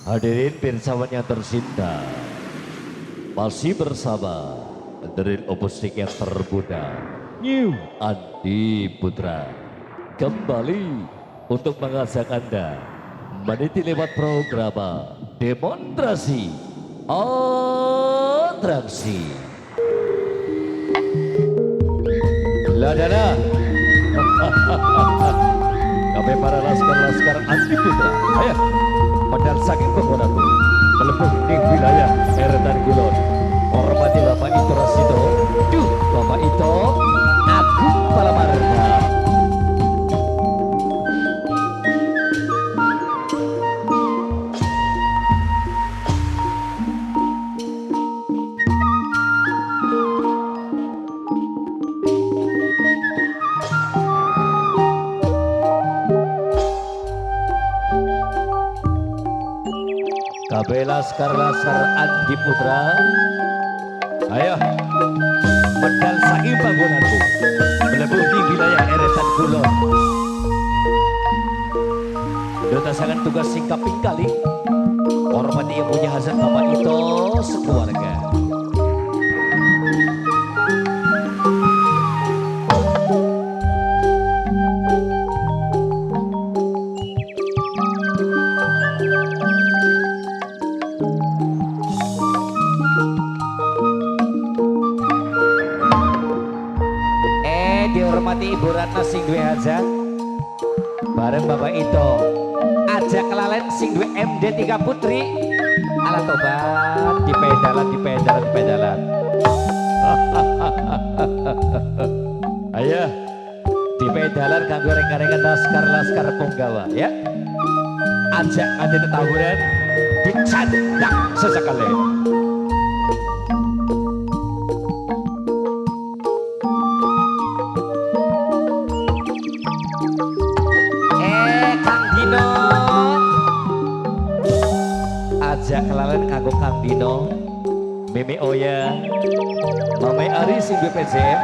Hadirin pirsawan yang tercinta, masih bersama dari Opustik yang termuda, New Andi Putra, kembali untuk mengajak Anda meniti lewat program demonstrasi atraksi. Ladana, kami para laskar-laskar Andi Putra, ayo padahal saking penggonaku melebur di wilayah Eretan Kulon. Hormati Bapak Ito Rasito, Bapak Ito Agung Palamarga. Kabeh laskar-laskar Andi Putra, ayo medal saking panggonanku melebur di wilayah Eretan Kulon. Dotasangan tugas singkap kali, hormati yang punya hazard Bapak Ito sekeluarga. Dihormati Ibu Ratna sing duwe hajat bareng Bapak Ito ajak kelalen sing duwe MD3 Putri ala tobat di pedalan ayo di pedalan kanggo reng-rengan laskar-laskar Punggawa ya, ajak ade tetawuran dicandak sesekali. Ajak kelalen kanggo Kang Dino, Mimi Oya, Mame Ari sing BPJM,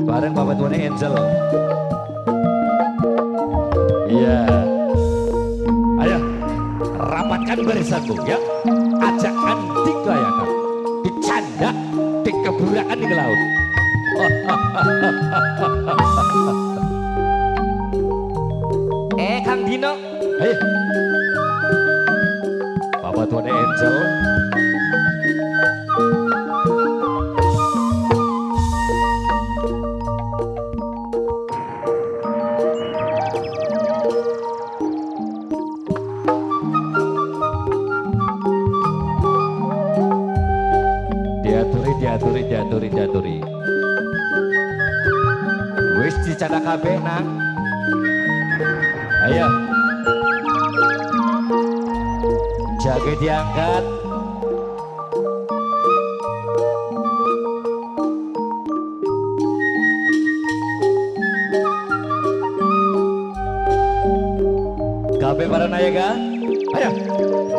bareng Bapak Tuane Angel. Iya, ayo rapatkan barisanku ya, ajak antik layakan, dicanda, dikeburakan di laut. Kang Dino, ayo. Bapak Tuane Angel, diaturi. Wis dicana kabeh nang, ayo. Jaga diangkat, kabeh para nayaga, ayo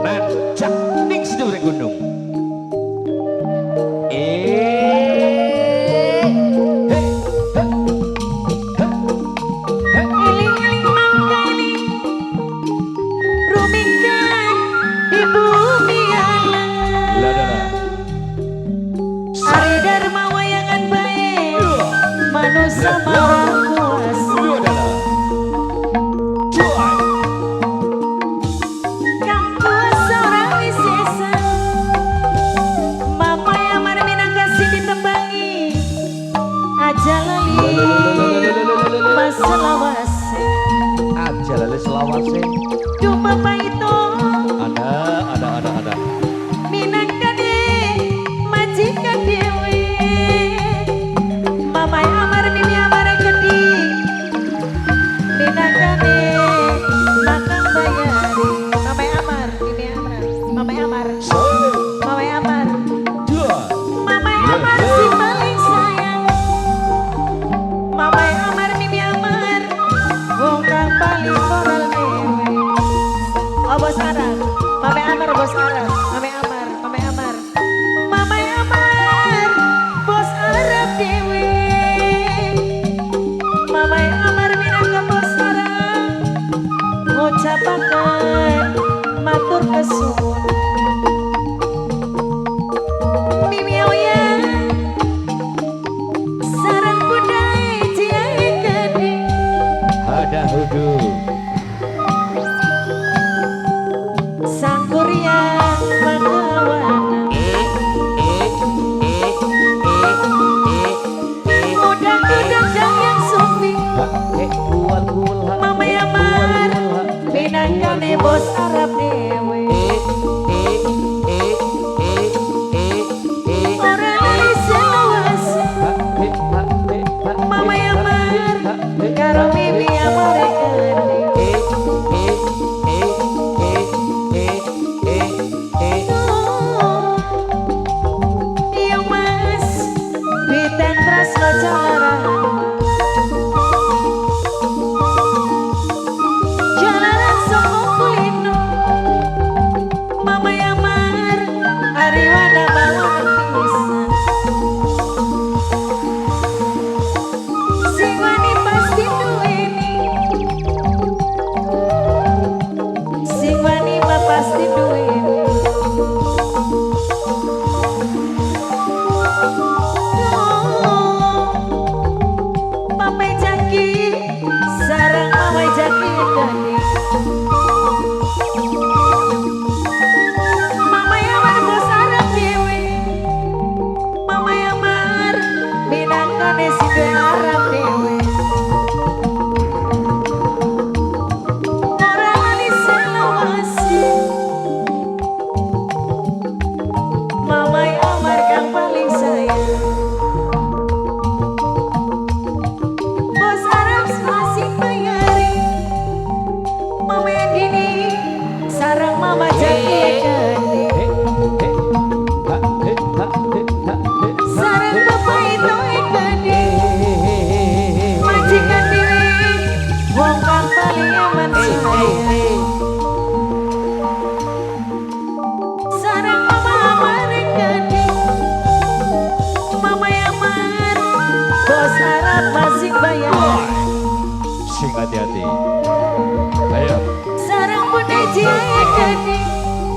nancak ning sidure gunung. Ajalale selawase. Duh Bapak Ito. Ada. Minangkane majikan dewe. Mamai amar mimi amar gede. Minangkane makang bayari. Mamai amar mimi amar. Mamai amar. Mamai amar. Mamai amar si paling sayang. Mamai amar mimi amar. Wong kang paling moral dewe. Oh bos arang. Mamai amar bos arang. Mamai amar. Mamai amar. Bos arang dewe. Mamai amar minangka bos arang. Ngucapaken matur matur kesuwun. Mimi Oya sareng budaya ciai gede. Ada hudu. Sang Kuryang Magawana. Mudang-mudang dan yang supi. Buat gula. Mama Amar Minangkane bos Arab dewe. Orang lali selawase. Mama Amar karo Mimi Amar gede. Iya mas Biten tresno jalaran. Jalanan soko kulino. Mama Amar Ariwana bawang pisan. Sing wani pasti duweni. Sing wani mah pasti duweni. Mama Jaki sareng Mama Jaki gede. Mama Amar bos Arab dewe. Mama Amar minangkane si duwe Arab dewe. Ora lali selawase. Mama Amar kang paling sayang. Bos Arab masih bayari. Mama Andini sareng Mama Jaki gede. Sareng Bapak itu gede. Majikan dewe wong kang paling aman sayang. Sareng Mama Amar gede. Mama Amar bos Arab masih bayar. Sing hati-hati. Ayo. Sareng Bunda Jaya gede.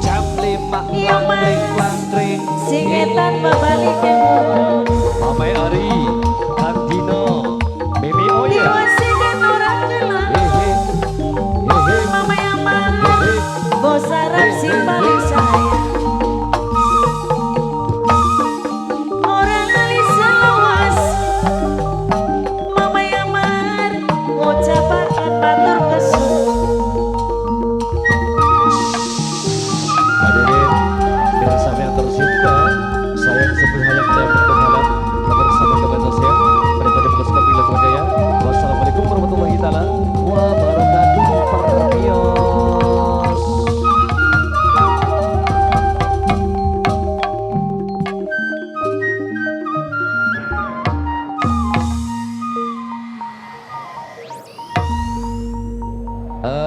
Jam 5 Iya mas wangtring. sing etan babalik kemul. Mama Ari, Kang Dino, Mimi Oya. Diwasikan orang gelap. Hehe. Hehe. Mama Amar bos Arab sing paling sayang. Orang lali selawas. Mama Amar ngucapaken matur kesuwun. Hadirin, bila sampai yang tercinta, saya disebut hayang saya berkenalan bersama kepada saya daripada Bos Kapila Jaya. Wassalamualaikum warahmatullahi taala wabarakatuh. Perpios.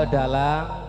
Dalang